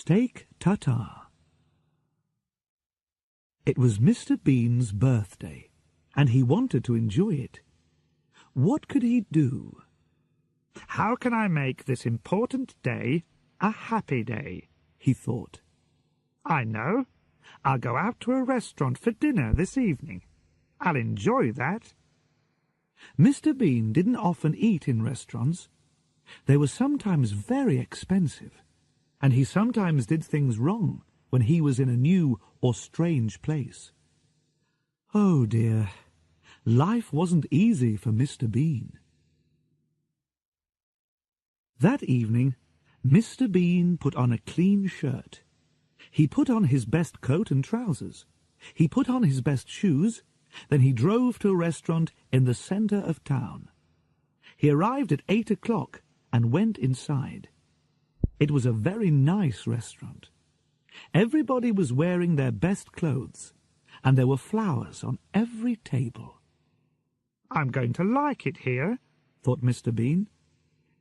steak tartare. It was Mr. Bean's birthday, and he wanted to enjoy it. What could he do? "How can I make this important day a happy day?" he thought. "I know. I'll go out to a restaurant for dinner this evening. I'll enjoy that." Mr. Bean didn't often eat in restaurants. They were sometimes very expensive, and he sometimes did things wrong when he was in a new or strange place. Oh dear, life wasn't easy for Mr. Bean. That evening, Mr. Bean put on a clean shirt. He put on his best coat and trousers. He put on his best shoes. Then he drove to a restaurant in the centre of town. He arrived at 8 o'clock and went inside. It was a very nice restaurant. Everybody was wearing their best clothes, and there were flowers on every table. "I'm going to like it here," thought Mr. Bean.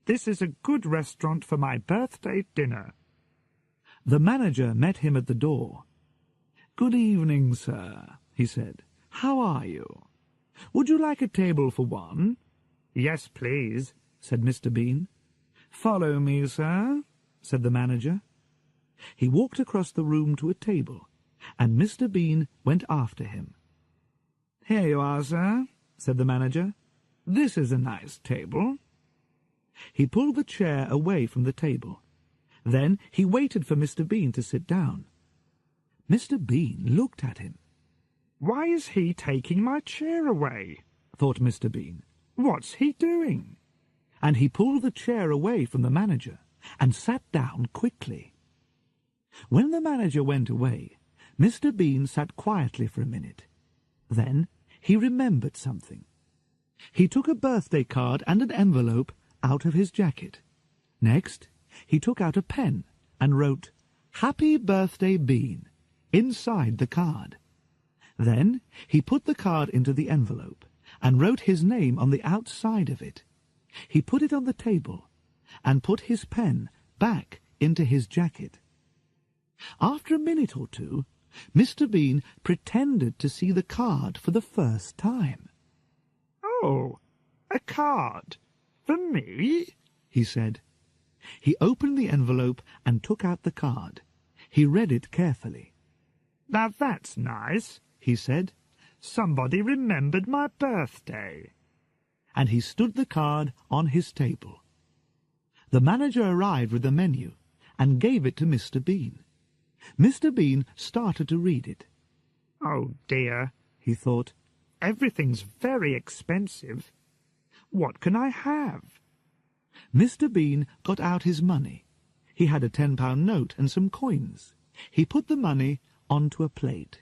"This is a good restaurant for my birthday dinner." The manager met him at the door. "Good evening, sir," he said. "How are you? Would you like a table for one?" "Yes, please," said Mr. Bean. "Follow me, sir," said the manager. He walked across the room to a table, and Mr. Bean went after him. "Here you are, sir," said the manager. "This is a nice table." He pulled the chair away from the table. Then he waited for Mr. Bean to sit down. Mr. Bean looked at him. "Why is he taking my chair away?" thought Mr. Bean. "What's he doing?" And he pulled the chair away from the manager and sat down quickly. When the manager went away, Mr. Bean sat quietly for a minute. Then he remembered something. He took a birthday card and an envelope out of his jacket. Next, he took out a pen and wrote, "Happy Birthday, Bean," inside the card. Then he put the card into the envelope and wrote his name on the outside of it. He put it on the table and put his pen back into his jacket. After a minute or two, Mr. Bean pretended to see the card for the first time. "Oh, a card for me?" he said. He opened the envelope and took out the card. He read it carefully. "Now that's nice," he said. "Somebody remembered my birthday." And he stood the card on his table. The manager arrived with the menu and gave it to Mr. Bean. Mr. Bean started to read it. "Oh dear," he thought, "everything's very expensive. What can I have?" Mr. Bean got out his money. He had a £10 note and some coins. He put the money onto a plate.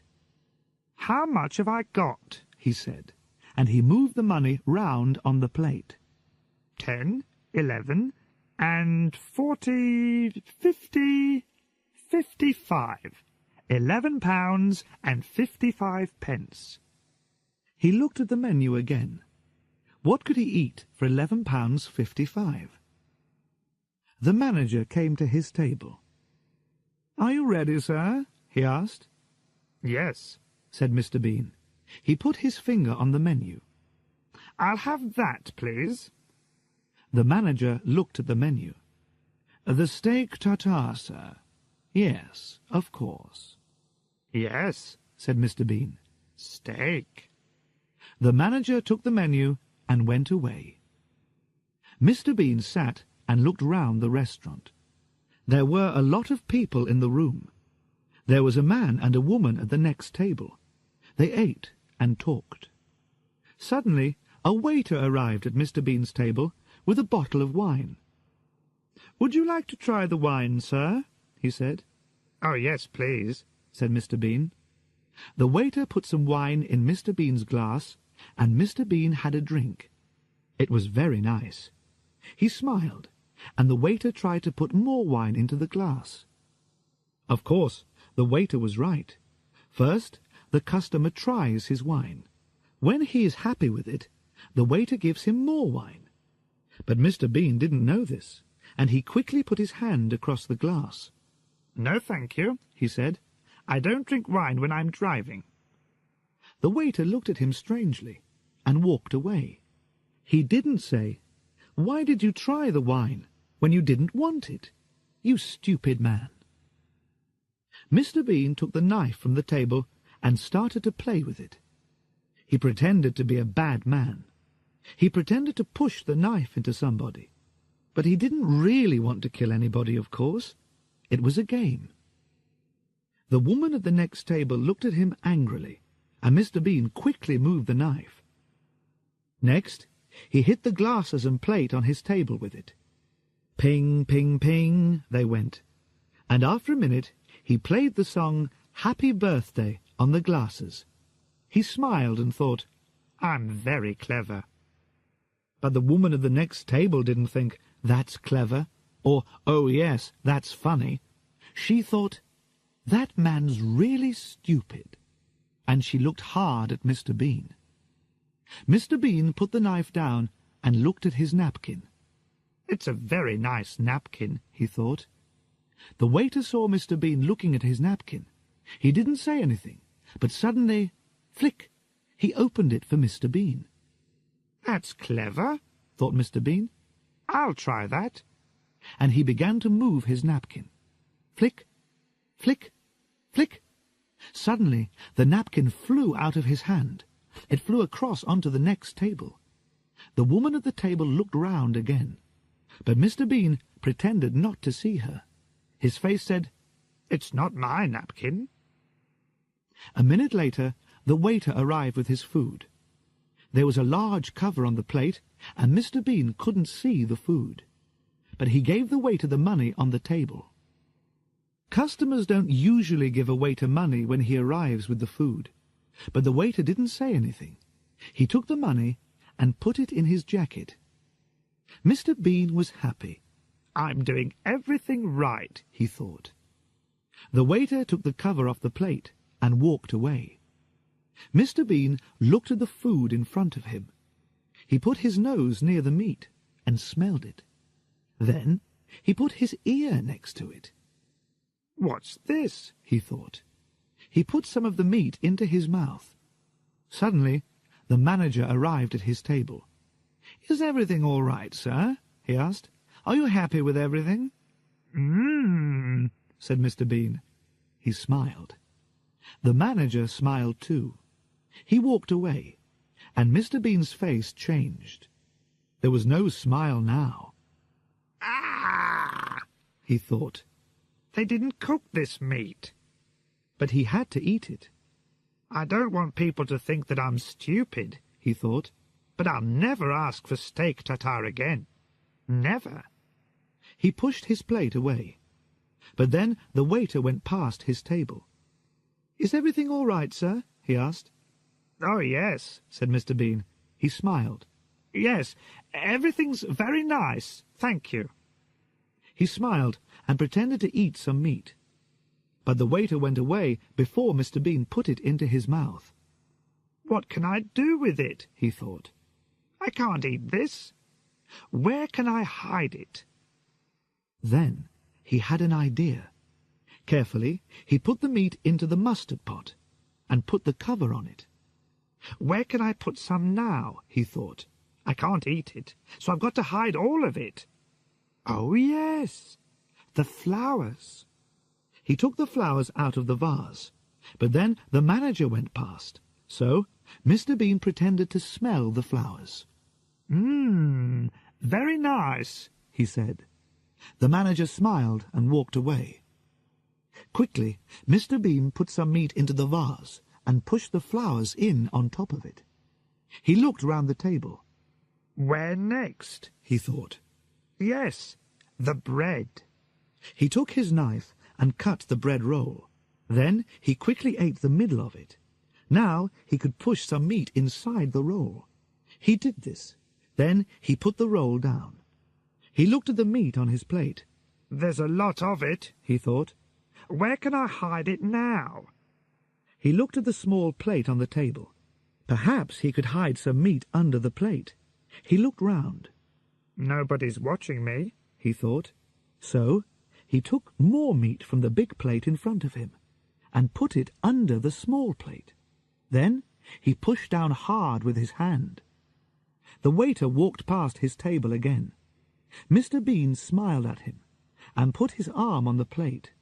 "How much have I got?" he said, and he moved the money round on the plate. 10, 11, and 40, 50, 55. £11 and 55 pence. He looked at the menu again. What could he eat for £11 55? The manager came to his table. "Are you ready, sir?" he asked. "Yes," said Mr. Bean. He put his finger on the menu. "I'll have that, please." The manager looked at the menu. "The steak tartare, sir." "Yes, of course." "Yes," said Mr. Bean. "Steak." The manager took the menu and went away. Mr. Bean sat and looked round the restaurant. There were a lot of people in the room. There was a man and a woman at the next table. They ate and talked. Suddenly, a waiter arrived at Mr. Bean's table with a bottle of wine. "Would you like to try the wine, sir?" he said. "Oh, yes, please," said Mr. Bean. The waiter put some wine in Mr. Bean's glass, and Mr. Bean had a drink. It was very nice. He smiled, and the waiter tried to put more wine into the glass. Of course, the waiter was right. First, the customer tries his wine. When he is happy with it, the waiter gives him more wine. But Mr. Bean didn't know this, and he quickly put his hand across the glass. "No, thank you," he said. "I don't drink wine when I'm driving." The waiter looked at him strangely and walked away. He didn't say, "Why did you try the wine when you didn't want it? You stupid man." Mr. Bean took the knife from the table and started to play with it. He pretended to be a bad man. He pretended to push the knife into somebody. But he didn't really want to kill anybody, of course. It was a game. The woman at the next table looked at him angrily, and Mr. Bean quickly moved the knife. Next, he hit the glasses and plate on his table with it. Ping, ping, ping, they went. And after a minute, he played the song "Happy Birthday" on the glasses. He smiled and thought, "I'm very clever." But the woman at the next table didn't think, "That's clever," or "Oh yes, that's funny." She thought, "That man's really stupid." And she looked hard at Mr. Bean. Mr. Bean put the knife down and looked at his napkin. "It's a very nice napkin," he thought. The waiter saw Mr. Bean looking at his napkin. He didn't say anything, but suddenly, flick, he opened it for Mr. Bean. "That's clever," thought Mr. Bean. "I'll try that." And he began to move his napkin. Flick, flick, flick. Suddenly the napkin flew out of his hand. It flew across onto the next table. The woman at the table looked round again, but Mr. Bean pretended not to see her. His face said, "It's not my napkin." A minute later, the waiter arrived with his food. There was a large cover on the plate, and Mr. Bean couldn't see the food. But he gave the waiter the money on the table. Customers don't usually give a waiter money when he arrives with the food, but the waiter didn't say anything. He took the money and put it in his jacket. Mr. Bean was happy. "I'm doing everything right," he thought. The waiter took the cover off the plate and walked away. Mr. Bean looked at the food in front of him. He put his nose near the meat and smelled it. Then he put his ear next to it. "What's this?" he thought. He put some of the meat into his mouth. Suddenly, the manager arrived at his table. "Is everything all right, sir?" he asked. "Are you happy with everything?" Said Mr. Bean. He smiled. The manager smiled too. He walked away, and Mr. Bean's face changed. There was no smile now. "Ah!" he thought. "They didn't cook this meat." But he had to eat it. "I don't want people to think that I'm stupid," he thought, "but I'll never ask for steak tartare again. Never." He pushed his plate away. But then the waiter went past his table. "Is everything all right, sir?" he asked. "Oh, yes," said Mr. Bean. He smiled. "Yes, everything's very nice, thank you." He smiled and pretended to eat some meat. But the waiter went away before Mr. Bean put it into his mouth. "What can I do with it?" he thought. "I can't eat this. Where can I hide it?" Then he had an idea. Carefully, he put the meat into the mustard pot and put the cover on it. "Where can I put some now?" he thought. "I can't eat it, so I've got to hide all of it. Oh, yes, the flowers." He took the flowers out of the vase, but then the manager went past, so Mr. Bean pretended to smell the flowers. Very nice," he said. The manager smiled and walked away. Quickly, Mr. Bean put some meat into the vase and pushed the flowers in on top of it. He looked round the table. "Where next?" he thought. "Yes, the bread." He took his knife and cut the bread roll. Then he quickly ate the middle of it. Now he could push some meat inside the roll. He did this. Then he put the roll down. He looked at the meat on his plate. "There's a lot of it," he thought. "Where can I hide it now?" He looked at the small plate on the table. Perhaps he could hide some meat under the plate. He looked round. "Nobody's watching me," he thought. So he took more meat from the big plate in front of him and put it under the small plate. Then he pushed down hard with his hand. The waiter walked past his table again. Mr. Bean smiled at him and put his arm on the plate.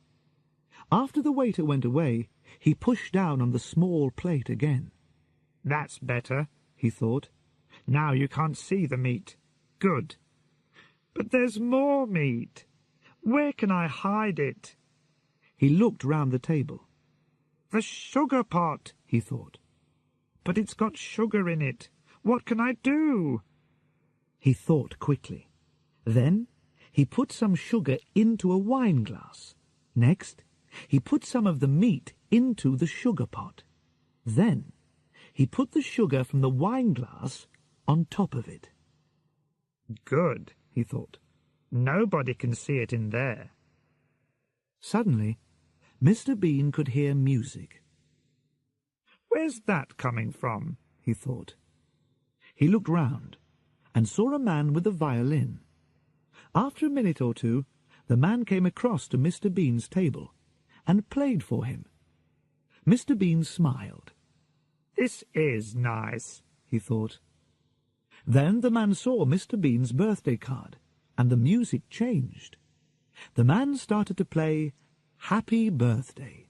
After the waiter went away, he pushed down on the small plate again. "That's better," he thought. "Now you can't see the meat. Good. But there's more meat. Where can I hide it?" He looked round the table. "The sugar pot," he thought. "But it's got sugar in it. What can I do?" He thought quickly. Then he put some sugar into a wine glass. Next, he put some of the meat into the sugar pot. Then he put the sugar from the wine glass on top of it. "Good," he thought. "Nobody can see it in there." Suddenly, Mr. Bean could hear music. "Where's that coming from?" he thought. He looked round and saw a man with a violin. After a minute or two, the man came across to Mr. Bean's table and played for him. Mr. Bean smiled. "This is nice," he thought. Then the man saw Mr. Bean's birthday card, and the music changed. The man started to play Happy Birthday.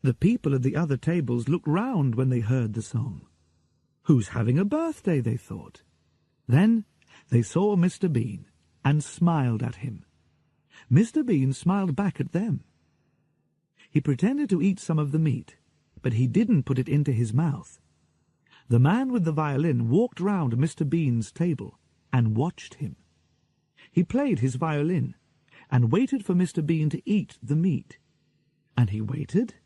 The people at the other tables looked round when they heard the song. Who's having a birthday, they thought. Then they saw Mr. Bean and smiled at him. Mr. Bean smiled back at them. He pretended to eat some of the meat, but he didn't put it into his mouth. The man with the violin walked round Mr. Bean's table and watched him. He played his violin and waited for Mr. Bean to eat the meat. And he waited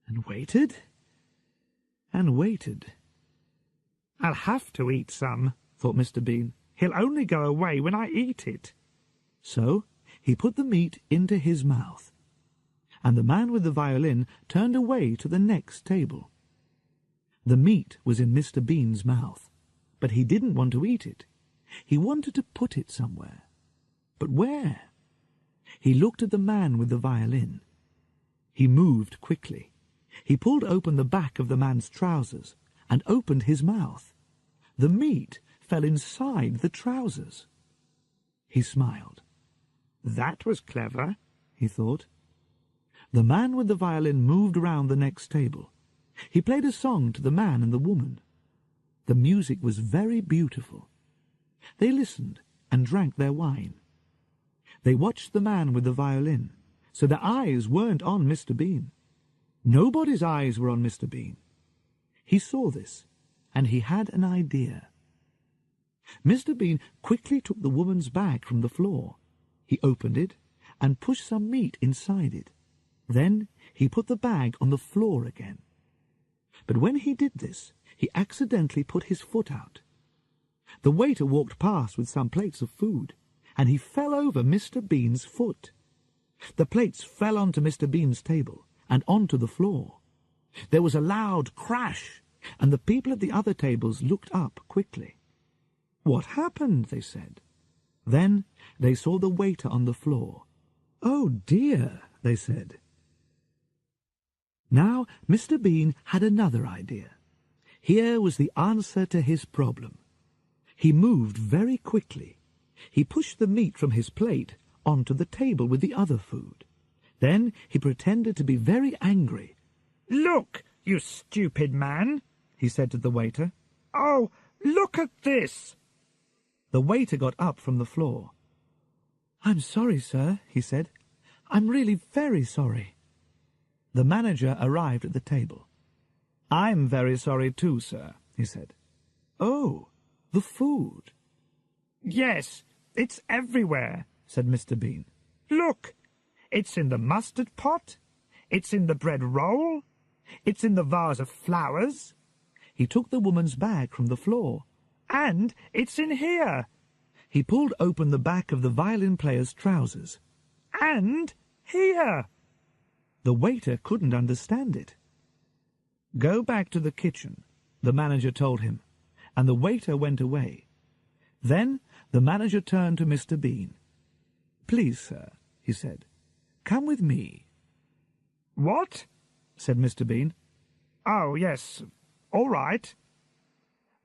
and waited and waited. "I'll have to eat some," thought Mr. Bean. "He'll only go away when I eat it." So he put the meat into his mouth, and the man with the violin turned away to the next table. The meat was in Mr. Bean's mouth, but he didn't want to eat it. He wanted to put it somewhere. But where? He looked at the man with the violin. He moved quickly. He pulled open the back of the man's trousers and opened his mouth. The meat fell inside the trousers. He smiled. "That was clever," he thought. The man with the violin moved round the next table. He played a song to the man and the woman. The music was very beautiful. They listened and drank their wine. They watched the man with the violin, so their eyes weren't on Mr. Bean. Nobody's eyes were on Mr. Bean. He saw this, and he had an idea. Mr. Bean quickly took the woman's bag from the floor. He opened it and pushed some meat inside it. Then he put the bag on the floor again. But when he did this, he accidentally put his foot out. The waiter walked past with some plates of food, and he fell over Mr. Bean's foot. The plates fell onto Mr. Bean's table and onto the floor. There was a loud crash, and the people at the other tables looked up quickly. "What happened?" they said. Then they saw the waiter on the floor. "Oh dear," they said. Now Mr. Bean had another idea. Here was the answer to his problem. He moved very quickly. He pushed the meat from his plate onto the table with the other food. Then he pretended to be very angry. "Look, you stupid man," he said to the waiter. "Oh, look at this." The waiter got up from the floor. "I'm sorry, sir," he said. "I'm really very sorry." The manager arrived at the table. "I'm very sorry too, sir," he said. "Oh, the food." "Yes, it's everywhere," said Mr. Bean. "Look, it's in the mustard pot, it's in the bread roll, it's in the vase of flowers." He took the woman's bag from the floor. "And it's in here." He pulled open the back of the violin player's trousers. "And here." The waiter couldn't understand it. "Go back to the kitchen," the manager told him, and the waiter went away. Then the manager turned to Mr. Bean. "Please, sir, he said. "Come with me." "What?" said Mr. Bean. "Oh, yes, all right."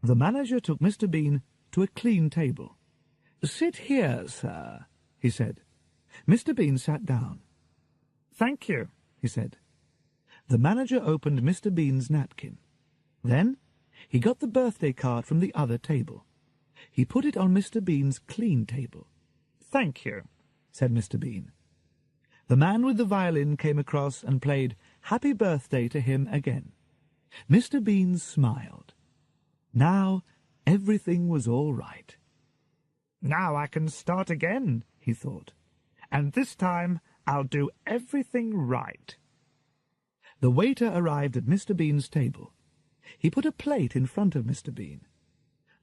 The manager took Mr. Bean to a clean table. "Sit here, sir," he said. Mr. Bean sat down. "Thank you," he said. The manager opened Mr. Bean's napkin. Then he got the birthday card from the other table. He put it on Mr. Bean's clean table. "Thank you," said Mr. Bean. The man with the violin came across and played Happy Birthday to him again. Mr. Bean smiled. Now everything was all right. "Now I can start again," he thought. "And this time I'll do everything right." The waiter arrived at Mr. Bean's table. He put a plate in front of Mr. Bean.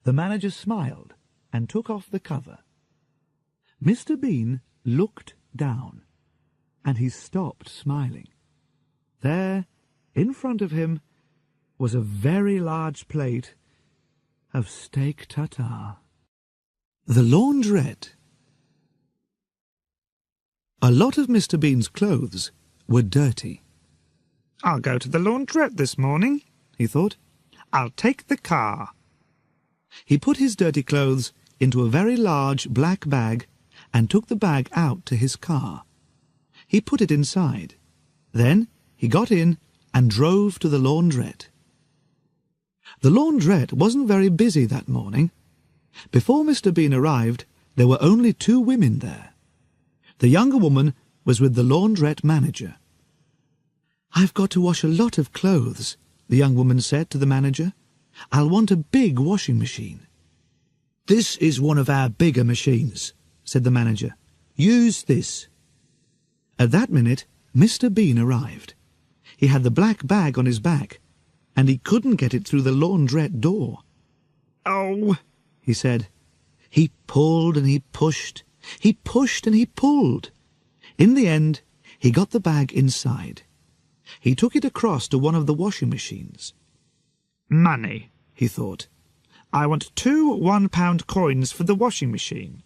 The manager smiled and took off the cover. Mr. Bean looked down, and he stopped smiling. There, in front of him, was a very large plate of steak tartare. The laundrette. A lot of Mr. Bean's clothes were dirty. "I'll go to the laundrette this morning," he thought. "I'll take the car." He put his dirty clothes into a very large black bag and took the bag out to his car. He put it inside. Then he got in and drove to the laundrette. The laundrette wasn't very busy that morning. Before Mr. Bean arrived, there were only 2 women there. The younger woman was with the laundrette manager. "I've got to wash a lot of clothes," the young woman said to the manager. "I'll want a big washing machine." "This is one of our bigger machines," said the manager. "Use this." At that minute, Mr. Bean arrived. He had the black bag on his back, and he couldn't get it through the laundrette door. "Oh," he said. He pulled and he pushed. He pushed and he pulled. In the end, he got the bag inside. He took it across to one of the washing machines. "Money," he thought. "I want 2 one-pound coins for the washing machine."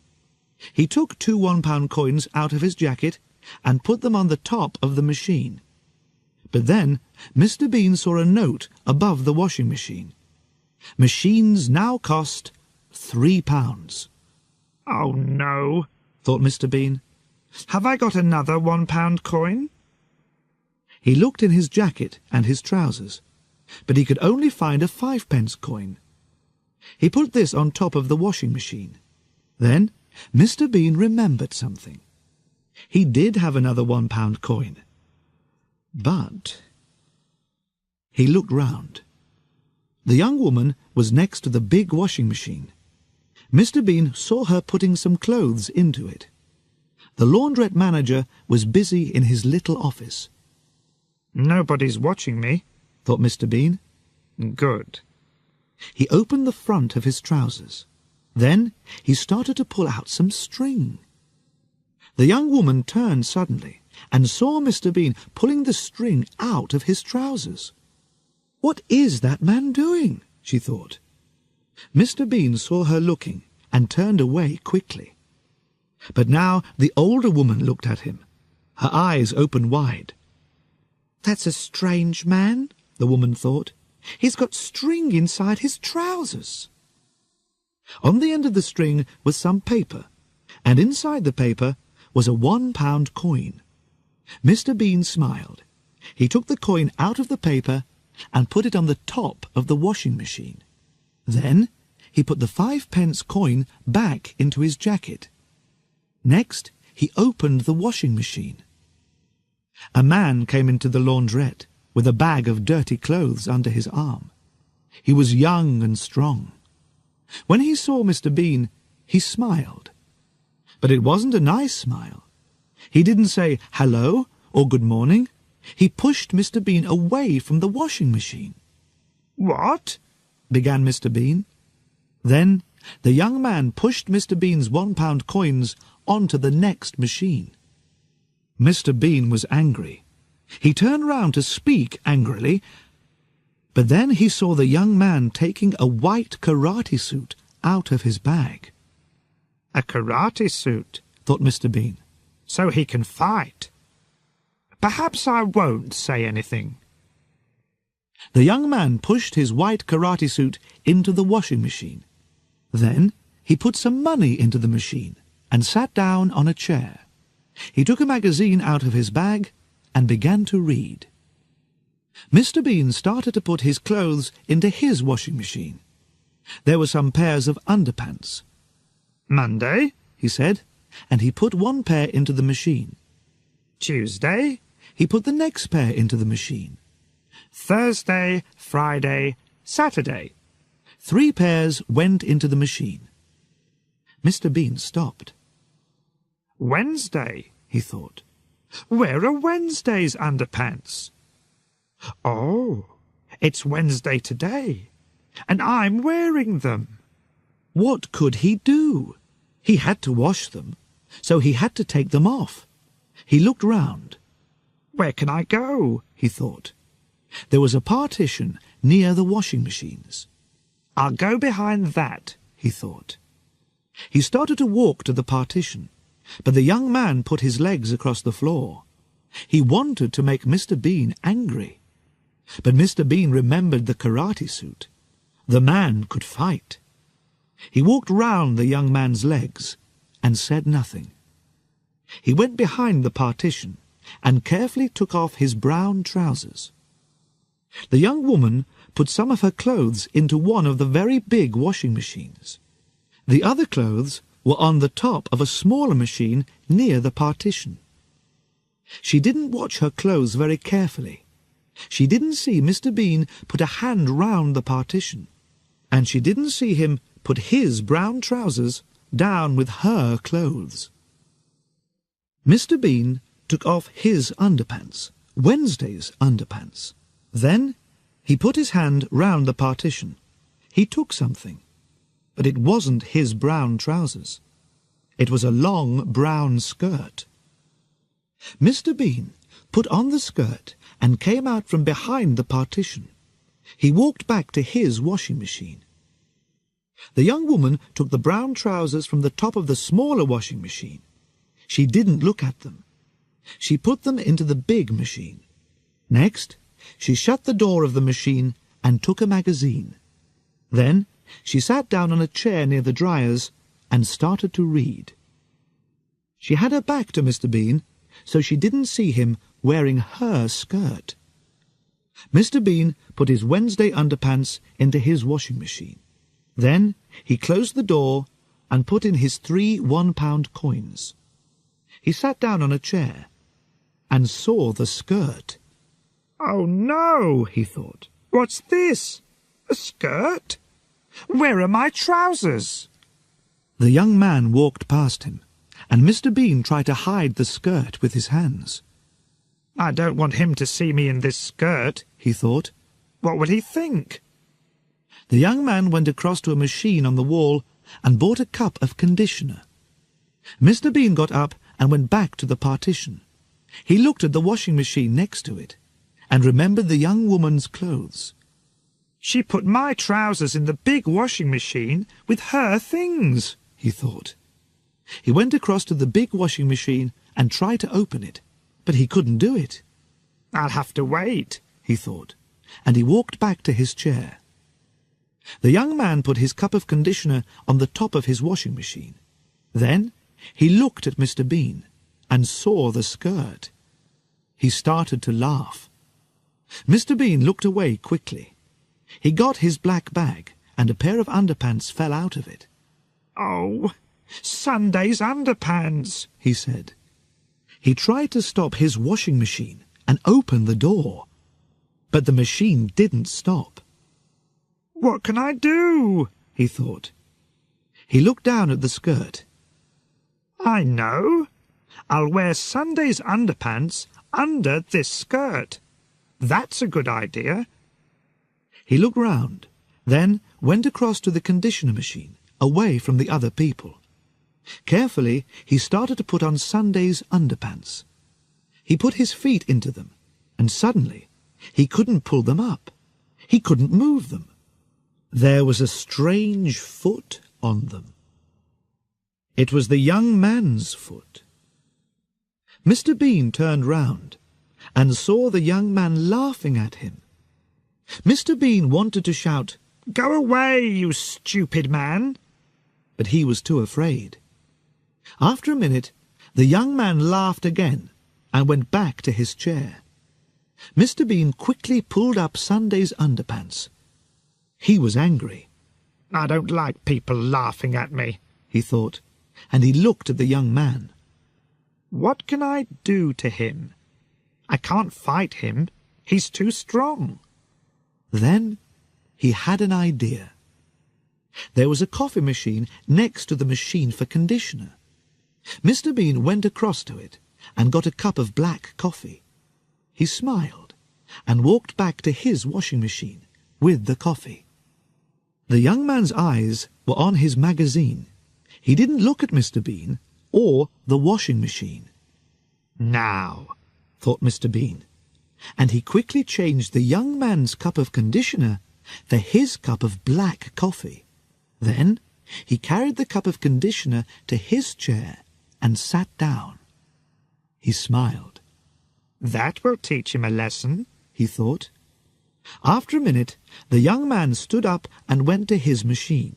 He took 2 one-pound coins out of his jacket and put them on the top of the machine. But then Mr. Bean saw a note above the washing machine. Machines now cost £3. "Oh, no," thought Mr. Bean. "Have I got another one-pound coin?" He looked in his jacket and his trousers, but he could only find a 5-pence coin. He put this on top of the washing machine. Then Mr. Bean remembered something. He did have another 1-pound coin. But he looked round. The young woman was next to the big washing machine. Mr. Bean saw her putting some clothes into it. The laundrette manager was busy in his little office. "Nobody's watching me," thought Mr. Bean. "Good." He opened the front of his trousers. Then he started to pull out some string. The young woman turned suddenly and saw Mr. Bean pulling the string out of his trousers. "What is that man doing?" she thought. Mr. Bean saw her looking and turned away quickly. But now the older woman looked at him. Her eyes opened wide. "That's a strange man," the woman thought. "He's got string inside his trousers." On the end of the string was some paper, and inside the paper was a 1-pound coin. Mr. Bean smiled. He took the coin out of the paper and put it on the top of the washing machine. Then he put the 5-pence coin back into his jacket. Next, he opened the washing machine. A man came into the laundrette with a bag of dirty clothes under his arm. He was young and strong. When he saw Mr. Bean, he smiled. But it wasn't a nice smile. He didn't say hello or good morning. He pushed Mr. Bean away from the washing machine. "What?" began Mr. Bean. Then the young man pushed Mr. Bean's 1-pound coins onto the next machine. Mr. Bean was angry. He turned round to speak angrily, but then he saw the young man taking a white karate suit out of his bag. "A karate suit," thought Mr. Bean. so he can fight. Perhaps I won't say anything. The young man pushed his white karate suit into the washing machine. Then he put some money into the machine and sat down on a chair. He took a magazine out of his bag and began to read. Mr. Bean started to put his clothes into his washing machine. There were some pairs of underpants. Monday, he said, and he put one pair into the machine. Tuesday, he put the next pair into the machine. Thursday, Friday, Saturday. 3 pairs went into the machine. Mr. Bean stopped. Wednesday, he thought. Where are Wednesday's underpants? Oh, it's Wednesday today, and I'm wearing them. What could he do? He had to wash them, so he had to take them off. He looked round. Where can I go? He thought. There was a partition near the washing machines. I'll go behind that, he thought. He started to walk to the partition, but the young man put his legs across the floor. He wanted to make Mr. Bean angry. But Mr. Bean remembered the karate suit. The man could fight. He walked round the young man's legs and said nothing. He went behind the partition and carefully took off his brown trousers. The young woman put some of her clothes into one of the very big washing machines. The other clothes were on the top of a smaller machine near the partition. She didn't watch her clothes very carefully. She didn't see Mr. Bean put a hand round the partition, and she didn't see him put his brown trousers down with her clothes. Mr. Bean took off his underpants, Wednesday's underpants. Then he put his hand round the partition. He took something, but it wasn't his brown trousers. It was a long brown skirt. Mr. Bean put on the skirt and came out from behind the partition. He walked back to his washing machine. The young woman took the brown trousers from the top of the smaller washing machine. She didn't look at them. She put them into the big machine. Next, she shut the door of the machine and took a magazine. Then she sat down on a chair near the dryers and started to read. She had her back to Mr. Bean, so she didn't see him wearing her skirt. Mr. Bean put his Wednesday underpants into his washing machine. Then he closed the door and put in his 3 one-pound coins. He sat down on a chair and saw the skirt. Oh no, he thought. What's this? A skirt? Where are my trousers? The young man walked past him, and Mr. Bean tried to hide the skirt with his hands. I don't want him to see me in this skirt, he thought. What would he think? The young man went across to a machine on the wall and bought a cup of conditioner. Mr. Bean got up and went back to the partition. He looked at the washing machine next to it and remembered the young woman's clothes. She put my trousers in the big washing machine with her things, he thought. He went across to the big washing machine and tried to open it, but he couldn't do it. I'll have to wait, he thought, and he walked back to his chair. The young man put his cup of conditioner on the top of his washing machine. Then he looked at Mr. Bean and saw the skirt. He started to laugh. Mr. Bean looked away quickly. He got his black bag, and a pair of underpants fell out of it. Oh, Sunday's underpants, he said. He tried to stop his washing machine and open the door, but the machine didn't stop. What can I do? He thought. He looked down at the skirt. I know. I'll wear Sunday's underpants under this skirt. That's a good idea. He looked round, then went across to the conditioner machine, away from the other people. Carefully, he started to put on Sunday's underpants. He put his feet into them, and suddenly he couldn't pull them up. He couldn't move them. There was a strange foot on them. It was the young man's foot. Mr. Bean turned round and saw the young man laughing at him. Mr. Bean wanted to shout, "Go away, you stupid man!" but he was too afraid. After a minute, the young man laughed again and went back to his chair. Mr. Bean quickly pulled up Sunday's underpants. He was angry. "I don't like people laughing at me," he thought, and he looked at the young man. "What can I do to him? I can't fight him. He's too strong." Then he had an idea. There was a coffee machine next to the machine for conditioner. Mr. Bean went across to it and got a cup of black coffee. He smiled and walked back to his washing machine with the coffee. The young man's eyes were on his magazine. He didn't look at Mr. Bean or the washing machine. "Now," thought Mr. Bean, and he quickly changed the young man's cup of conditioner for his cup of black coffee. Then he carried the cup of conditioner to his chair and sat down. He smiled. "That will teach him a lesson," he thought. After a minute, the young man stood up and went to his machine.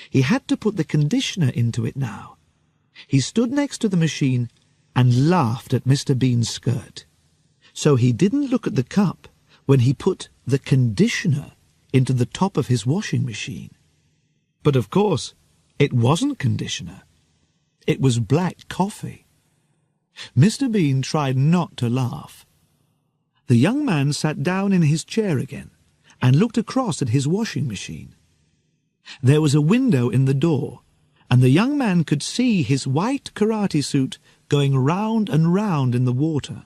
He had to put the conditioner into it now. He stood next to the machine and laughed at Mr. Bean's skirt. So he didn't look at the cup when he put the conditioner into the top of his washing machine. But of course, it wasn't conditioner. It was black coffee. Mr. Bean tried not to laugh. The young man sat down in his chair again and looked across at his washing machine. There was a window in the door, and the young man could see his white karate suit going round and round in the water.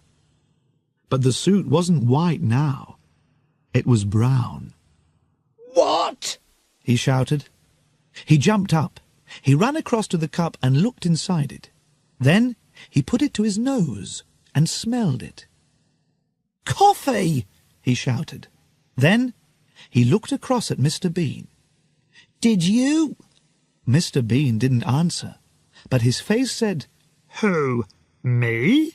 But the suit wasn't white now. It was brown. "What?" he shouted. He jumped up. He ran across to the cup and looked inside it. Then he put it to his nose and smelled it. "Coffee!" he shouted. Then he looked across at Mr. Bean. "Did you?" Mr. Bean didn't answer, but his face said, "Who? Me?"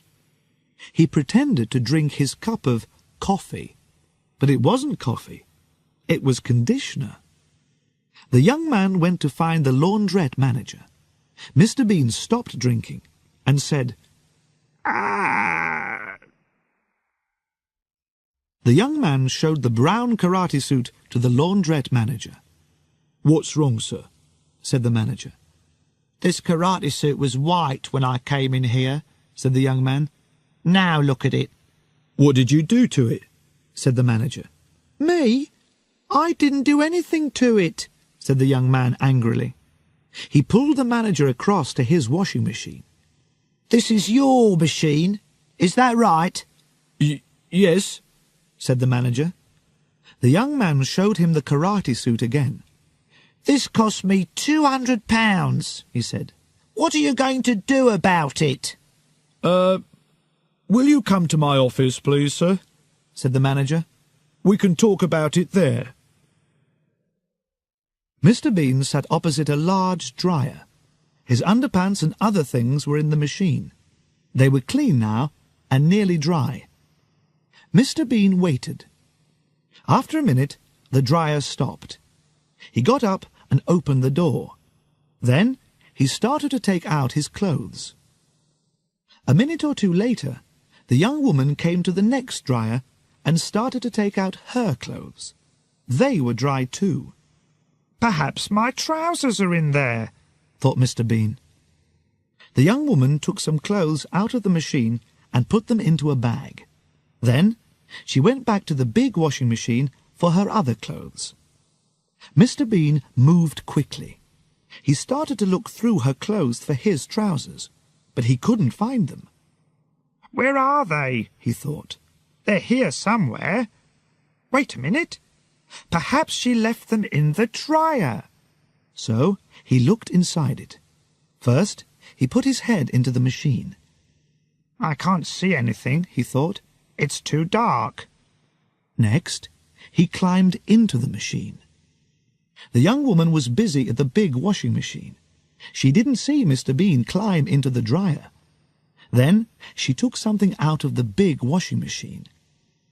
He pretended to drink his cup of coffee, but it wasn't coffee. It was conditioner. The young man went to find the laundrette manager. Mr. Bean stopped drinking and said, "Ah!" The young man showed the brown karate suit to the laundrette manager. "What's wrong, sir?" said the manager. "This karate suit was white when I came in here," said the young man. "Now look at it." "What did you do to it?" said the manager. "Me? I didn't do anything to it," said the young man angrily. He pulled the manager across to his washing machine. "This is your machine, is that right?" Yes," said the manager. The young man showed him the karate suit again. "This cost me £200, he said. "What are you going to do about it?" Will you come to my office, please, sir?" said the manager. "We can talk about it there." Mr. Bean sat opposite a large dryer. His underpants and other things were in the machine. They were clean now and nearly dry. Mr. Bean waited. After a minute, the dryer stopped. He got up and opened the door. Then he started to take out his clothes. A minute or two later, the young woman came to the next dryer and started to take out her clothes. They were dry too. "Perhaps my trousers are in there," thought Mr. Bean. The young woman took some clothes out of the machine and put them into a bag. Then she went back to the big washing machine for her other clothes. Mr. Bean moved quickly. He started to look through her clothes for his trousers, but he couldn't find them. "Where are they?" he thought. "They're here somewhere. Wait a minute. Perhaps she left them in the dryer." So he looked inside it. First, he put his head into the machine. "I can't see anything," he thought. "It's too dark." Next, he climbed into the machine. The young woman was busy at the big washing machine. She didn't see Mr. Bean climb into the dryer. Then she took something out of the big washing machine.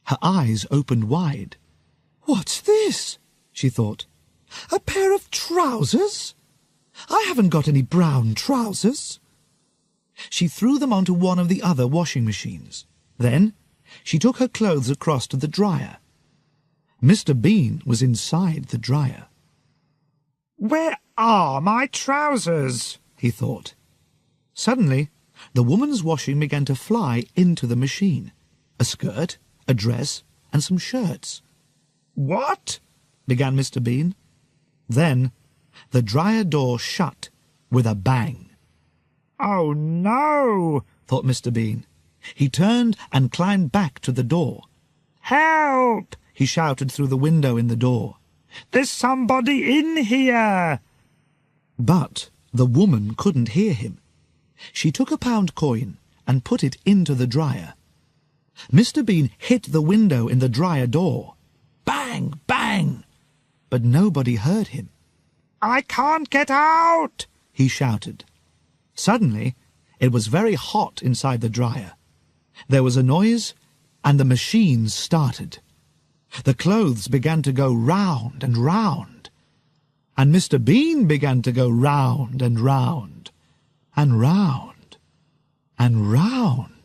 Her eyes opened wide. "What's this?" she thought. "A pair of trousers? I haven't got any brown trousers." She threw them onto one of the other washing machines. Then she took her clothes across to the dryer. Mr. Bean was inside the dryer. "Where are my trousers?" he thought. Suddenly, the woman's washing began to fly into the machine. A skirt, a dress, and some shirts. "What?" began Mr. Bean. Then the dryer door shut with a bang. "Oh, no!" thought Mr. Bean. He turned and climbed back to the door. "Help!" he shouted through the window in the door. "There's somebody in here!" But the woman couldn't hear him. She took a pound coin and put it into the dryer. Mr. Bean hit the window in the dryer door. Bang! Bang! But nobody heard him. "I can't get out!" he shouted. Suddenly, it was very hot inside the dryer. There was a noise, and the machine started. The clothes began to go round and round, and Mr. Bean began to go round and round, and round and round.